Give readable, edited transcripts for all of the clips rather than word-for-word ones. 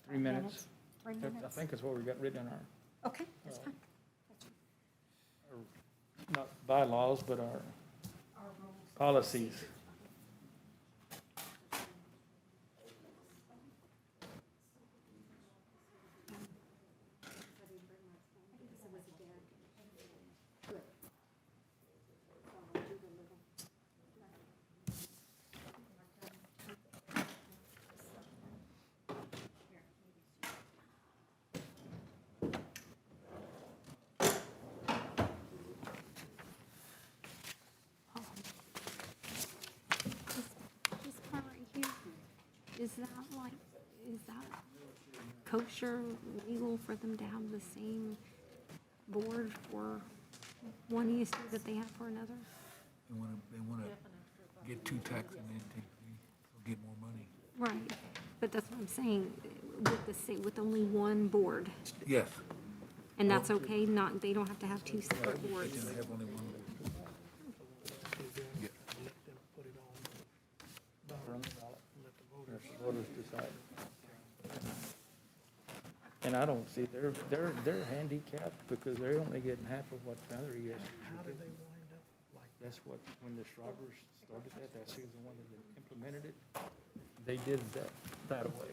3 minutes. 3 I minutes. think that's what we got written in our, Okay, that's fine. not bylaws, but our policies. This part right here, is that like, is that kosher, legal for them to have the same board for one ESD that they have for another? They wanna get two tax and then they'll get more money. Right, but that's what I'm saying, with the same, with only one board, Yes. and that's okay, not, they don't have to have two separate boards. They have only one board. Yeah. Voters decide. And I don't see, they're handicapped because they're only getting half of what the other ESPs are getting. That's what, when the Strawbers started that, that's the one that implemented it. They did that way.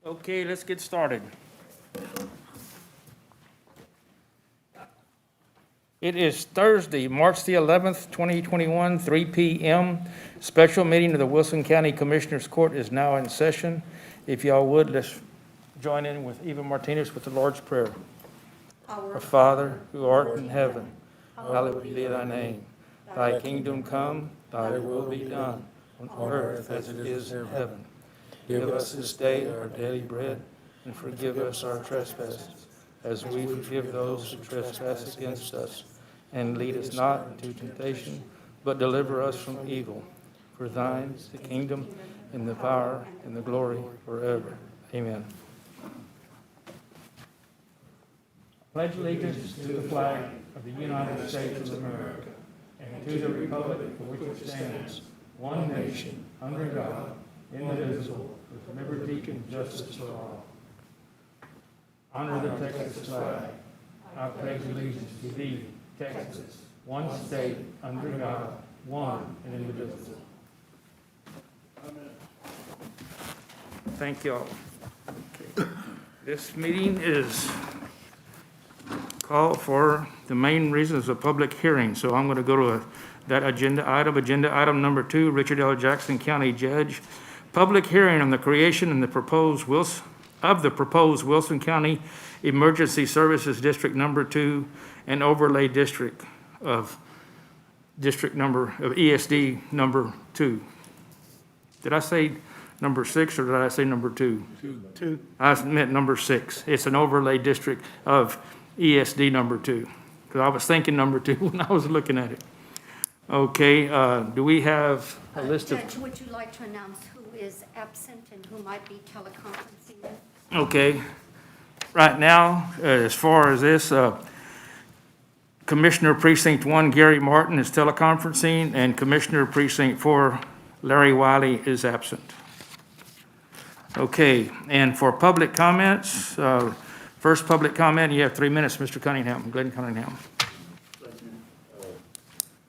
Okay, let's get started. It is Thursday, March the 11th, 2021, 3 p.m. Special meeting of the Wilson County Commissioners Court is now in session. If y'all would, let's join in with Eva Martinez with the Lord's Prayer. Our Father, who art in heaven, hallowed be thy name. Thy kingdom come, thy will be done, on earth as it is in heaven. Give us this day our daily bread, and forgive us our trespasses, as we forgive those who trespass against us. And lead us not into temptation, but deliver us from evil. For thine is the kingdom, and the power, and the glory forever. Amen. Pledge allegiance to the flag of the United States of America, and to the republic for which it stands, one nation, under God, indivisible, with liberty and justice for all. Honor the Texas flag. I pledge allegiance to thee, Texas, one state, under God, one and indivisible. Thank you all. Okay. This meeting is called for the main reasons of public hearing, so I'm going to go to that agenda item number 2, Richard L. Jackson County Judge. Public hearing on the creation and the proposed Wilson County Emergency Services District Number 2 and Overlay District of ESD number 2. Did I say number 6 or did I say number 2? 2. I meant number 6. It's an overlay district of ESD number 2, because I was thinking number 2 when I was looking at it. Okay, do we have a list of? Judge, would you like to announce who is absent and who might be teleconferencing in? Okay, right now, as far as this, Commissioner Precinct 1, Gary Martin, is teleconferencing, and Commissioner Precinct 4, Larry Wiley, is absent. Okay, and for public comments, first public comment, you have 3 minutes, Mr. Cunningham, Glenn Cunningham. Thank you.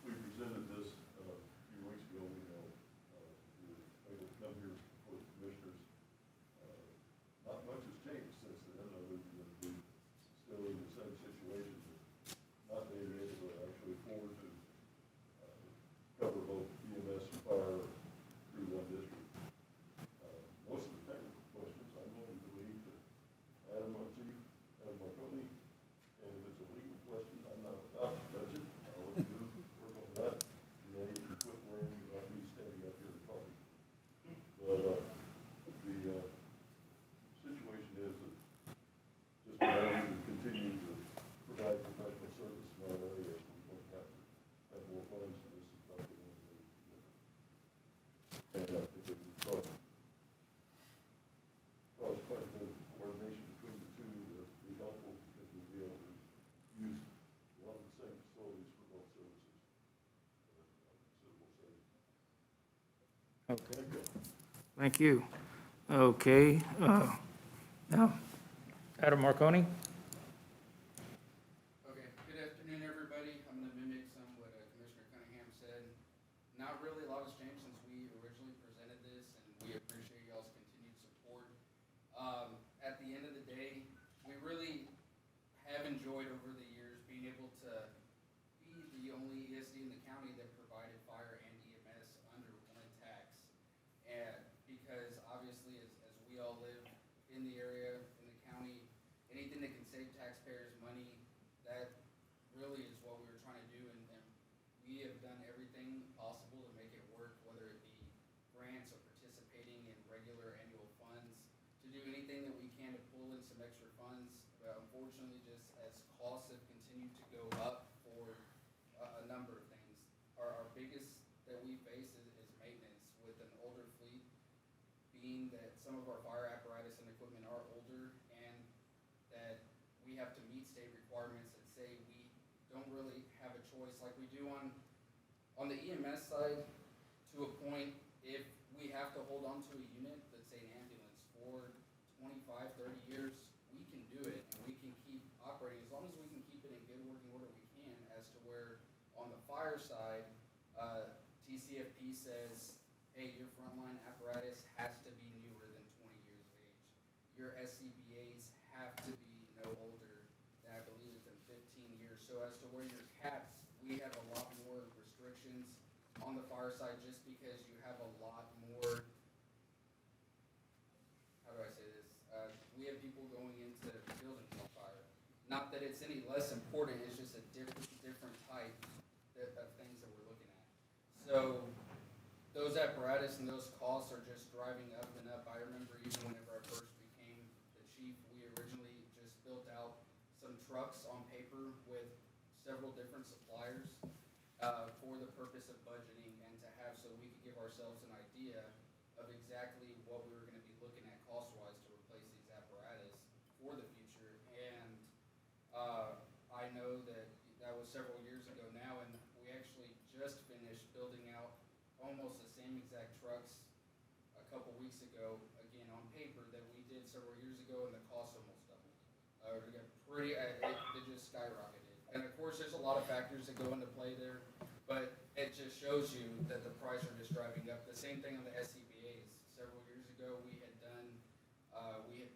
We presented this a few weeks ago. We were able to come here for the commissioners. Not much has changed since then, other than we're still in the same situation, not being able to actually afford to cover both EMS and fire through one district. Most of the technical questions, I'm going to leave to Adam Martinez, Adam Marconi, and if it's a legal question, I'm Okay. Thank you. Okay, now, Adam Marconi? Okay, good afternoon, everybody. I'm gonna mimic some what Commissioner Cunningham said. Not really a lot has changed since we originally presented this, and we appreciate y'all's continued support. At the end of the day, we really have enjoyed over the years being able to be the only ESD in the county that provided fire and EMS under one tax. And because obviously, as we all live in the area, in the county, anything that can save taxpayers money, that really is what we were trying to do, and we have done everything possible to make it work, whether it be grants or participating in regular annual funds, to do anything that we can to pull in some extra funds. But unfortunately, just as costs have continued to go up for a number of things, our biggest that we face is maintenance with an older fleet, being that some of our fire apparatus and equipment are older, and that we have to meet state requirements that say we don't really have a choice like we do on the EMS side. To a point, if we have to hold on to a unit, let's say an ambulance, for 25, 30 years, we can do it, and we can keep operating. As long as we can keep it in good working order, we can, as to where on the fire side, TCFP says, hey, your frontline apparatus has to be newer than 20 years of age. Your SCBA's have to be no older than, I believe it's in 15 years. So as to where your caps, we have a lot more restrictions on the fire side, just because you have a lot more, how do I say this? We have people going into buildings on fire. Not that it's any less important, it's just a different type of things that we're looking at. So those apparatus and those costs are just driving up and up. I remember even whenever I first became the chief, we originally just built out some trucks on paper with several different suppliers for the purpose of budgeting, and to have, so we could give ourselves an idea of exactly what we were gonna be looking at cost-wise to replace these apparatus for the future. And I know that was several years ago now, and we actually just finished building out almost the same exact trucks a couple weeks ago, again on paper, that we did several years ago, and the cost almost doubled. It just skyrocketed. And of course, there's a lot of factors that go into play there, but it just shows you that the price are just driving up. The same thing on the SCBA's. Several years ago, we had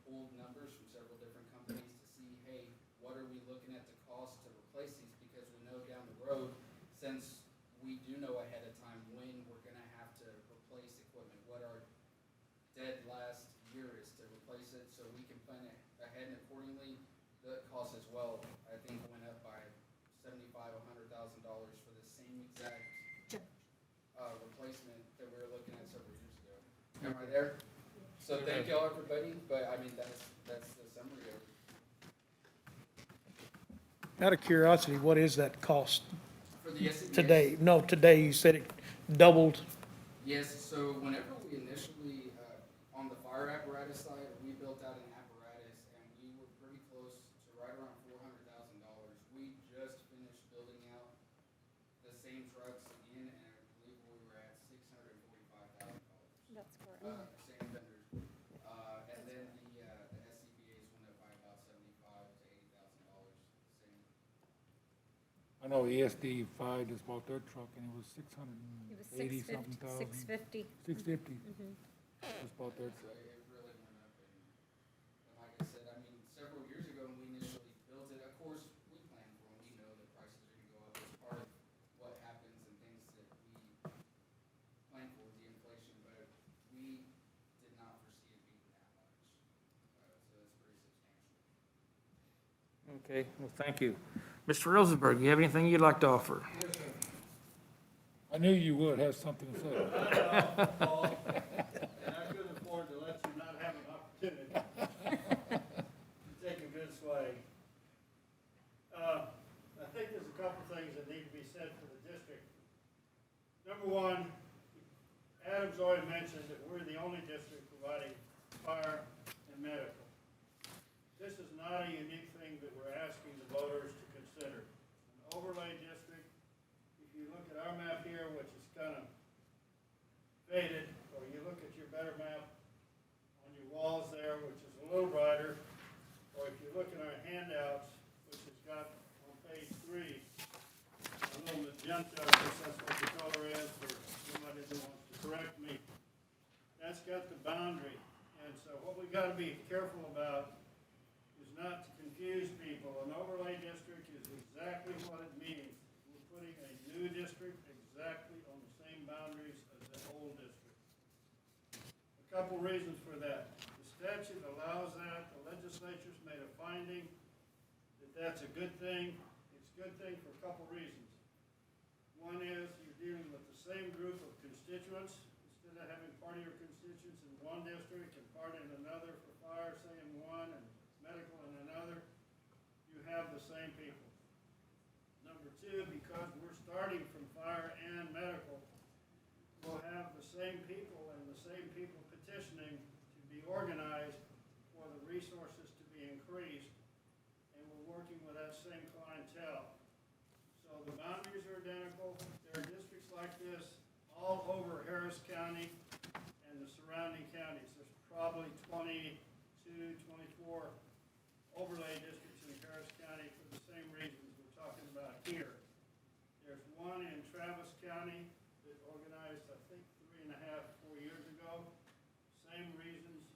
pulled numbers from several different companies to see, hey, what are we looking at the cost to replace these? Because we know down the road, since we do know ahead of time when we're gonna have to replace equipment, what our dead last year is to replace it, so we can plan it ahead, and accordingly, the cost as well, I think, went up by $75,000, $100,000 for the same exact replacement that we were looking at several years ago. Am I there? So thank y'all, everybody, but I mean, that's the summary of it. Out of curiosity, what is that cost For the SCBA's? today? No, today you said it doubled. Yes, so whenever we initially, on the fire apparatus side, we built out an apparatus, and we were pretty close to right around $400,000. We just finished building out the same trucks again, and I believe we were at $645,000. That's correct. Same vendors. And then the SCBA's went up by about $75,000 to $80,000. Same. I know ESD 5 just bought their truck and it was It was 680 something thousand. 650. 650. Just bought their So truck. it really went up, and like I said, I mean, several years ago when we initially built it, of course, we planned for them, we know that prices are gonna go up, it's part of what happens and things that we plan for, the inflation, but we did not foresee it being that much, so it's pretty substantial. Okay, well, thank you. Mr. Rosenberg, you have anything you'd like to offer? I knew you would have something to say. Paul, and I couldn't afford to let you not have an opportunity to take a good swing. I think there's a couple things that need to be said for the district. Number one, Adam's already mentioned that we're the only district providing fire and medical. This is not a unique thing that we're asking the voters to consider. An overlay district, if you look at our map here, which is kind of faded, Magenta, I guess that's what the color is, for somebody that wants to correct me. That's got the boundary, and so what we gotta be careful about is not to confuse people. An overlay district is exactly what it means. We're putting a new district exactly on the same boundaries as the old district. A couple reasons for that. The statute allows that, the legislature's made a finding that that's a good thing. It's a good thing for a couple reasons. One is you're dealing with the same group of constituents. Instead of having part of your constituents in one district and part in another for fire, say in one, and medical in another, you have the same people. Number two, because we're starting from fire and medical, we'll have the same people and the same people petitioning to be organized for the resources to be increased, and we're working with that same clientele. So the boundaries are identical. There are districts like this all over Harris County and the surrounding counties. There's probably 22, 24 overlay districts in Harris County for the same reasons we're talking about here. There's one in Travis County that organized, I think, 3.5, 4 years ago. Same reasons.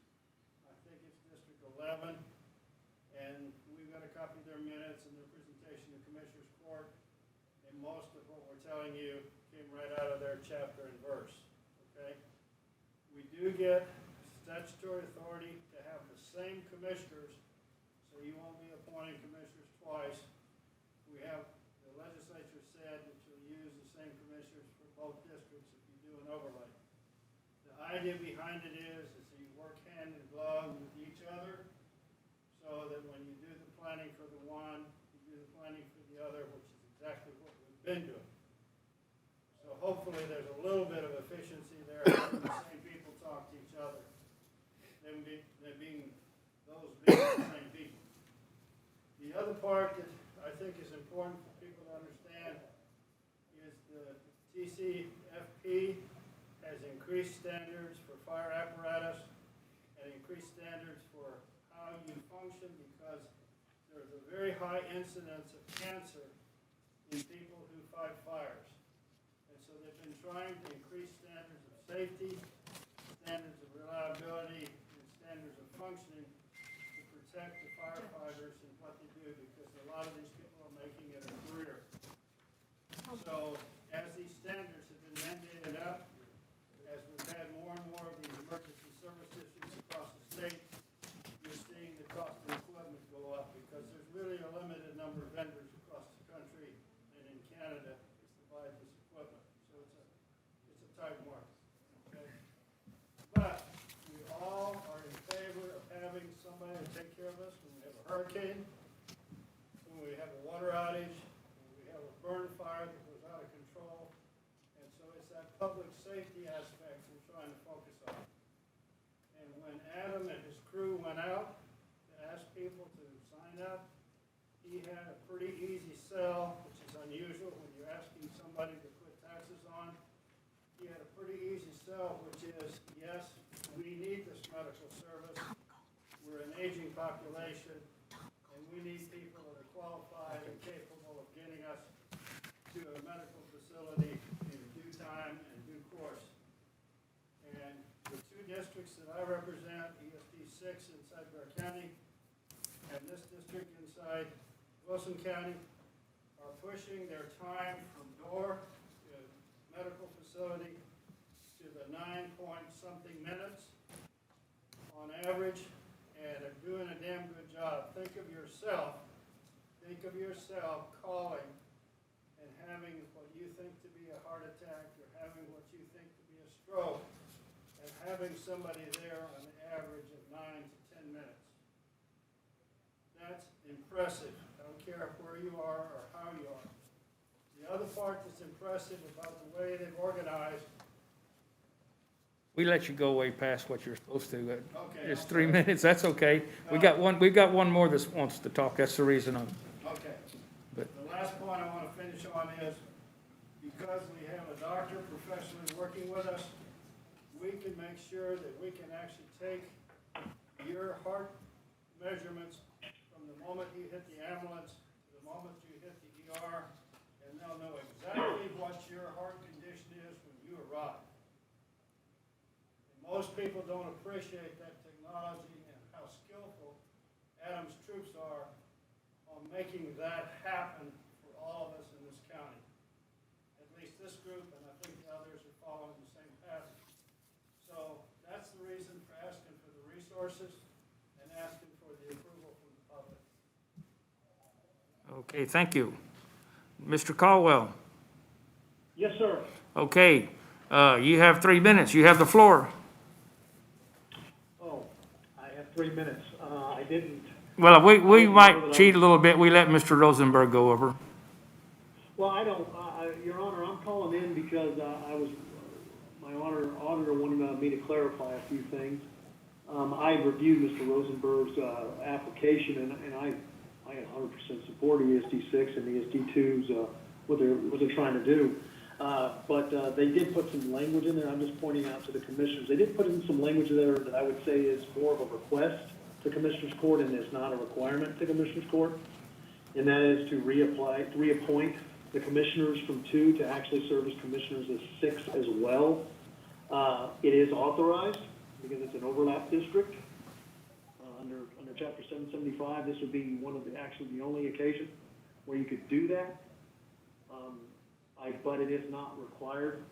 I think it's District 11. And we've got a copy of their minutes and their presentation to Commissioners Court. And most of what we're telling you came right out of their chapter and verse, okay? We do get statutory authority to have the same commissioners, so you won't be appointing commissioners twice. We have, the legislature said that you'll use the same commissioners for both districts if you do an overlay. The idea behind it is that you work hand in glove with each other, so that when you do the planning for the one, you do the planning for the other, which is exactly what we've been doing. So hopefully there's a little bit of efficiency there, having the same people talk to each other, them being the same people. The other part that I think is important for people to understand is the TCFP has increased standards for fire apparatus and increased standards for how you function, because there's a very high incidence of cancer in people who fight fires. And so they've been trying to increase standards of safety, standards of reliability, and standards of functioning to protect the firefighters and what they do, because a lot of these people are making it a career. So as these standards have been mandated up, as we've had more and more of these emergency service districts across the state, you're seeing the cost of equipment go up, because there's really a limited number of vendors across the country and in Canada that provide this equipment. So it's a tight market, okay? But we all are in favor of having somebody to take care of us when we have a hurricane, when we have a water outage, when we have a burn fire that goes out of control. And so it's that public safety aspect we're trying to focus on. And when Adam and his crew went out to ask people to sign up, he had a pretty easy sell, which is unusual when you're asking somebody to put taxes on. He had a pretty easy sell, which is, yes, we need this medical service. We're an aging population, and we need people that are qualified and capable of getting us to a medical facility in due time and due course. And the two districts that I represent, ESD 6 inside Bear County, and this district inside Wilson County, are pushing their time from door to medical facility to the 9-point-something minutes on average, and are doing a damn good job. Think of yourself calling and having what you think to be a heart attack, or having what you think to be a stroke, and having somebody there on the average of 9 to 10 minutes. That's impressive. I don't care where you are or how you are. The other part that's impressive about the way they've organized. We let you go way past what you're supposed to. Okay, It's I'm 3 sorry. minutes, that's okay. We've got one more that wants to talk, that's the reason I'm, Okay. But- The last point I want to finish on is, because we have a doctor professionally working with us, we can make sure that we can actually take your heart measurements from the moment you hit the ambulance to the moment you hit the ER, and they'll know exactly what your heart condition is when you arrive. And most people don't appreciate that technology and how skillful Adams troops are on making that happen for all of us in this county. At least this group, and I think the others are following the same pattern. So that's the reason for asking for the resources and asking for the approval from the public. Okay, thank you. Mr. Caldwell? Yes, sir. Okay, you have 3 minutes. You have the floor. Oh, I have 3 minutes. I didn't, Well, we might cheat a little bit. We let Mr. Rosenberg go over. well, I don't, Your Honor, I'm calling in because my auditor wanted me to clarify a few things. I reviewed Mr. Rosenberg's application, and I 100% support ESD6 and ESD2's, what they're trying to do. But they did put some language in there. I'm just pointing out to the commissioners. They did put in some language there that I would say is more of a request to Commissioners Court and is not a requirement to Commissioners Court. And that is to reappoint the commissioners from 2 to actually serve as commissioners as 6 as well. It is authorized because it's an overlap district. Under Chapter 775, this would be actually the only occasion where you could do that. But it is not required,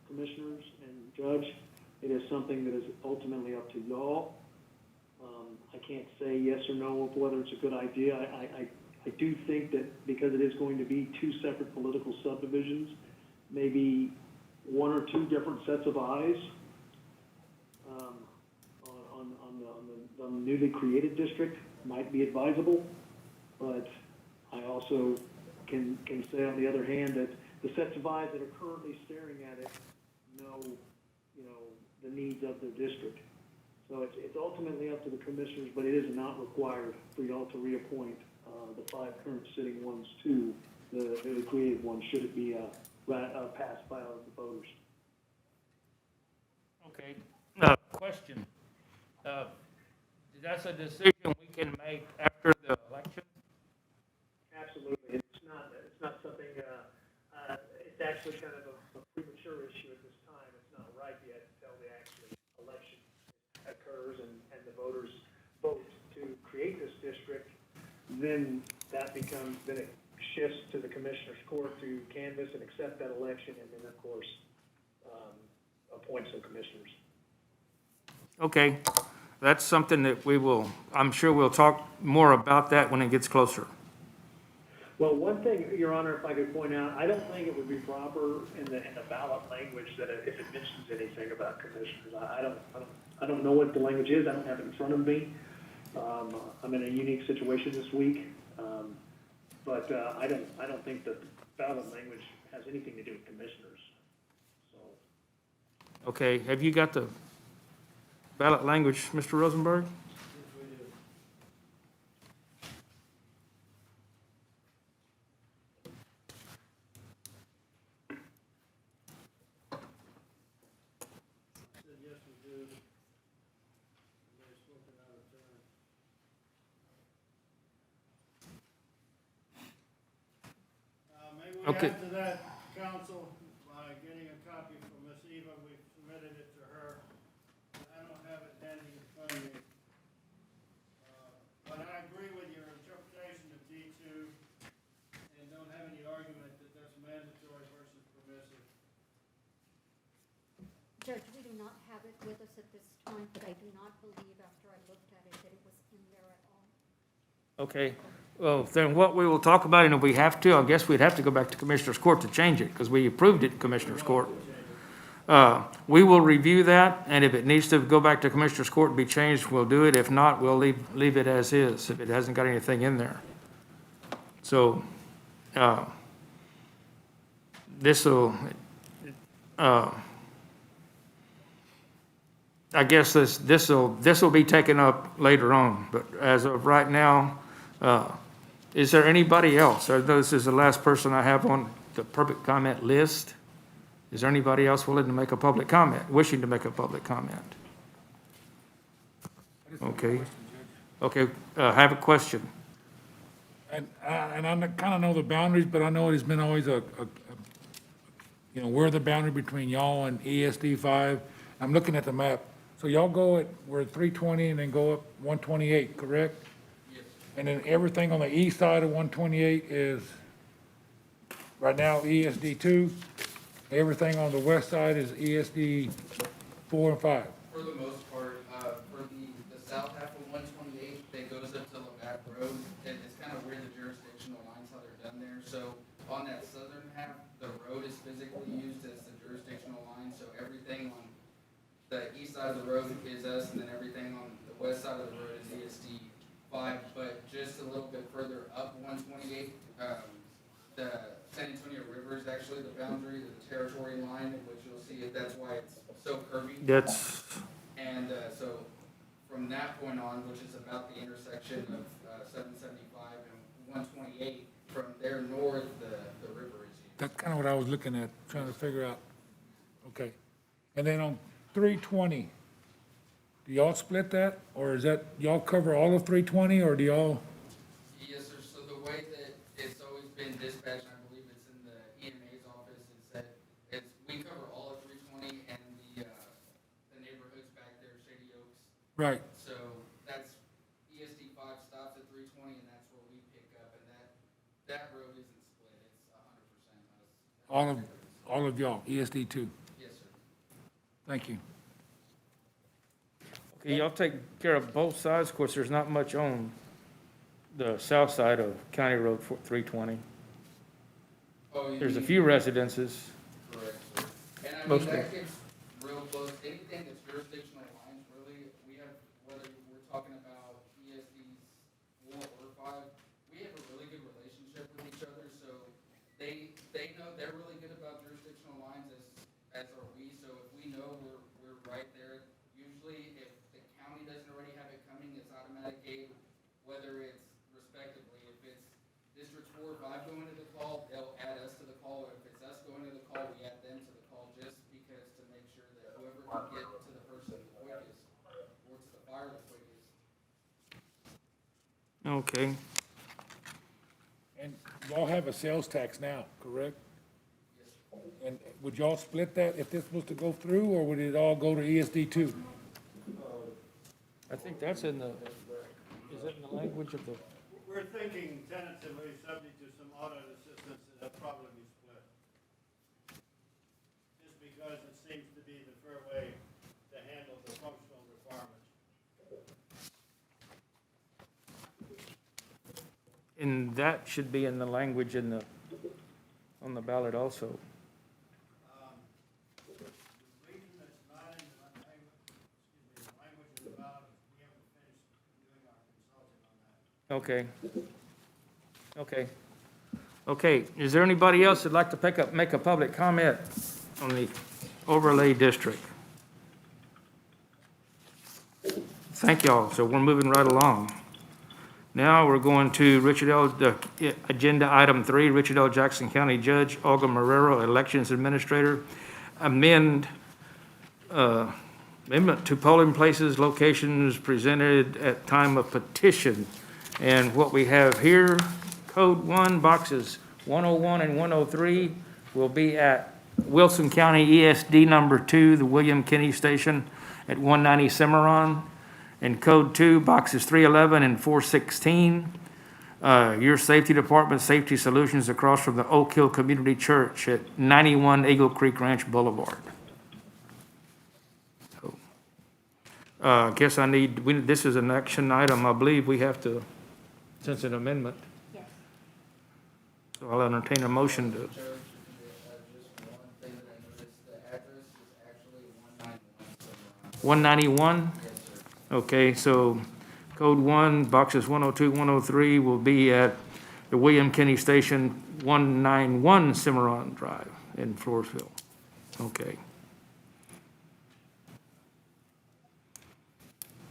commissioners and judge. It is something that is ultimately up to y'all. I can't say yes or no of whether it's a good idea. I do think that because it is going to be 2 separate political subdivisions, maybe 1 or 2 different sets of eyes on the newly created district might be advisable. But I also can say on the other hand that the sets of eyes that are currently staring at it know, the needs of their district. So it's ultimately up to the commissioners, but it is not required for y'all to reappoint the 5 current sitting ones to the newly created one, should it be passed by the voters. Okay. Question. That's a decision we can make after the election? Absolutely. It's not something, it's actually kind of a premature issue at this time. It's not ripe yet until the actual election occurs and the voters vote to create this district. Then it shifts to the Commissioners Court to canvass and accept that election and then, of course, appoint some commissioners. Okay, that's something that I'm sure we'll talk more about that when it gets closer. Well, one thing, Your Honor, if I could point out, I don't think it would be proper in the ballot language that if it mentions anything about commissioners. I don't know what the language is. I don't have it in front of me. I'm in a unique situation this week, but I don't think that the ballot language has anything to do with commissioners. So. Okay, have you got the ballot language, Mr. Rosenberg? Said yes, we do. They're spoken out of turn. Maybe we Okay. add to that, council, by getting a copy from Miss Eva, we've submitted it to her. I don't have it handy in front of me. But I agree with your interpretation of D2 and don't have any argument that that's mandatory versus permissive. Judge, we do not have it with us at this time, but I do not believe after I looked at it that it was in there at all. Okay, well, then what we will talk about, and if we have to, I guess we'd have to go back to Commissioners Court to change it, because we approved it in Commissioners Court. We will review that, and if it needs to go back to Commissioners Court and be changed, we'll do it. If not, we'll leave it as is, if it hasn't got anything in there. So, this'll, I guess this'll be taken up later on, but as of right now, is there anybody else? This is the last person I have on the public comment list. Is there anybody else willing to make a public comment, wishing to make a public comment? Okay. Okay, I have a question. And I kind of know the boundaries, but I know it's been always you know, where the boundary between y'all and ESD 5. I'm looking at the map. So y'all go at, we're at 320 and then go up 128, correct? Yes. And then everything on the east side of 128 is, right now, ESD 2. Everything on the west side is ESD 4 and 5. For the most part, for the south half of 128, that goes up to Levac Road, and it's kind of where the jurisdictional lines, how they're done there. So on that southern half, the road is physically used as the jurisdictional line, so everything on the east side of the road is us, and then everything on the west side of the road is ESD 5, but just a little bit further up 128, the San Antonio River is actually the boundary, the territory line, which you'll see, that's why it's so curvy. That's, And so from that point on, which is about the intersection of 775 and 128, from there north, the river is used. That's kind of what I was looking at, trying to figure out. Okay. And then on 320, do y'all split that? Or is that, y'all cover all of 320, or do y'all? Yes, sir. So the way that it's always been dispatched, I believe it's in the EMA's office, is that we cover all of 320 and the neighborhoods back there, Shady Oaks. Right. So that's ESD 5 stops at 320, and that's where we pick up, and that road isn't split. It's 100% us. All of y'all, ESD 2. Yes, sir. Thank you. okay, y'all take care of both sides. Of course, there's not much on the south side of County Road 320. Oh, you There's a mean- few residences. Correct, sir. And I mean, Mostly. that gets real close, anything that's jurisdictional lines, really, we have, whether we're talking about ESDs 4 or 5, we have a really good relationship with each other, so they know, they're really good about jurisdictional lines as are we, so if we know we're right there, usually if the county doesn't already have it coming, it's automatic gate, whether it's respectively, if it's District 4 or 5 going to the call, they'll add us to the call, or if it's us going to the call, we add them to the call, just because to make sure that whoever can get to the person the quickest, or to the fire the quickest. Okay. And y'all have a sales tax now, correct? Yes, sir. And would y'all split that if this was to go through, or would it all go to ESD 2? I think that's in the, is it in the language of the, We're thinking tentatively, subject to some audit assistance, that it'll probably be split. Just because it seems to be the fair way to handle the functional requirements. and that should be in the language in the, on the ballot also. The reason that's not in the language of the ballot is we haven't finished doing our consulting on that. Okay. Okay, is there anybody else that'd like to make a public comment on the overlay district? Thank y'all, so we're moving right along. Now we're going to agenda item 3, Richard L. Jackson County Judge, Olga Marrero, Elections Administrator, amendment to polling places, locations presented at time of petition. And what we have here, Code 1, boxes 101 and 103 will be at Wilson County ESD number 2, the William Kinney Station at 190 Cimarron. And Code 2, boxes 311 and 416, your safety department, Safety Solutions across from the Oak Hill Community Church at 91 Eagle Creek Ranch Boulevard. Guess this is an action item, I believe we have to, since an amendment. Yes. So I'll entertain a motion to, Judge, just one thing that I noticed, the address is actually 191 191? Yes, sir. Okay, so Code 1, boxes 102, 103 will be at the William Kinney Station, 191 Cimarron Drive in Floresville. Okay.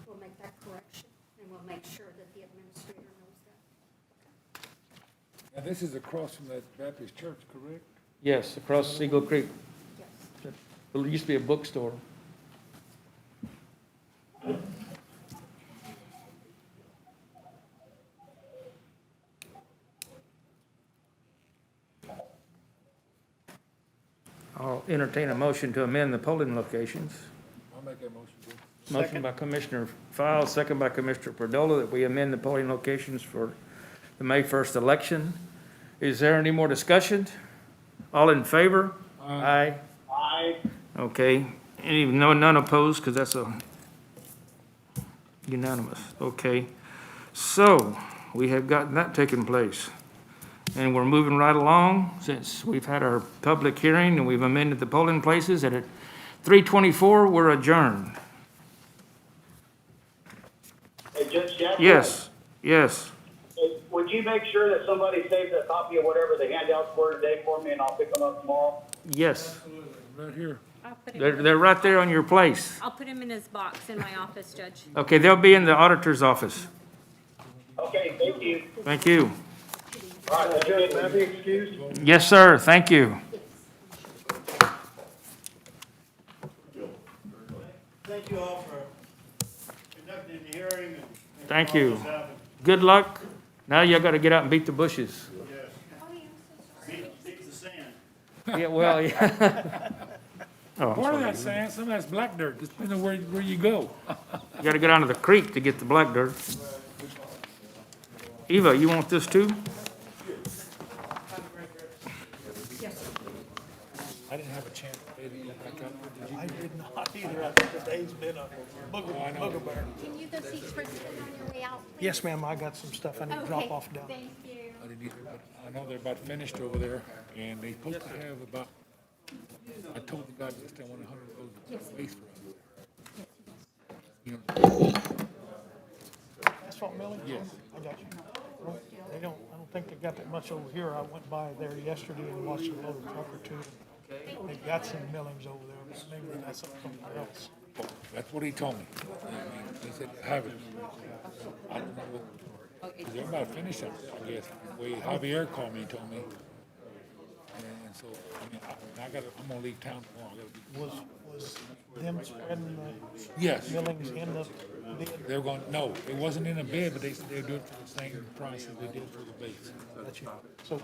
We'll make that correction, and we'll make sure that the administrator knows that. And this is across from that Baptist church, correct? Yes, across Eagle Creek. Yes. There used to be a bookstore. entertain a motion to amend the polling locations. I'll make that motion, Judge. Motion by Commissioner Fowles, second by Commissioner Perdola, that we amend the polling locations for the May 1st election. Is there any more discussion? All in favor? Aye. Aye. Okay, none opposed, because that's a unanimous, okay. So, we have gotten that taken place. And we're moving right along, since we've had our public hearing and we've amended the polling places, and at 3:24, we're adjourned. Hey, Judge Jackson? Yes, yes, Would you make sure that somebody saves a copy of whatever the handouts were today for me, and I'll pick them up tomorrow? yes. Right here. They're right there on your place. I'll put him in his box in my office, Judge. Okay, they'll be in the auditor's office. Okay, thank you. Thank you. All right, Judge, may I be excused? Yes, sir, thank you. Thank you all for conducting the hearing and. Thank making all you. this happen. Good luck. Now y'all gotta get out and beat the bushes. Yes. Beat the sand. Yeah, well, yeah. Oh, Part of that sand, some of that's black dirt, just depending on where you go. you gotta go down to the creek to get the black dirt. Eva, you want this too? I didn't have a chance to pay to get back up. Did you? I did not either. I think today's been a booger. Can you go see Kristen on your way out, please? Yes, ma'am, I got some stuff I need to drop Okay, off down. thank you. I didn't either, but I know they're about finished over there, and they supposed to have about, I told the guy just I want 100 of those waste rods. You know, Asphalt milling? Yes. I got you. I don't think they got that much over here. I went by there yesterday and watched a load of truck or two. They've got some millings over there, but maybe that's somewhere else. that's what he told me. I mean, he said, have it. I don't know what, because they're about to finish it, I guess. The way Javier called me, he told me. And so, I mean, I'm gonna leave town tomorrow. I gotta be. Was them spreading the Yes. millings in the bid? They were going, no, it wasn't in a bid, but they said they would do it for the same price as they did for the base. So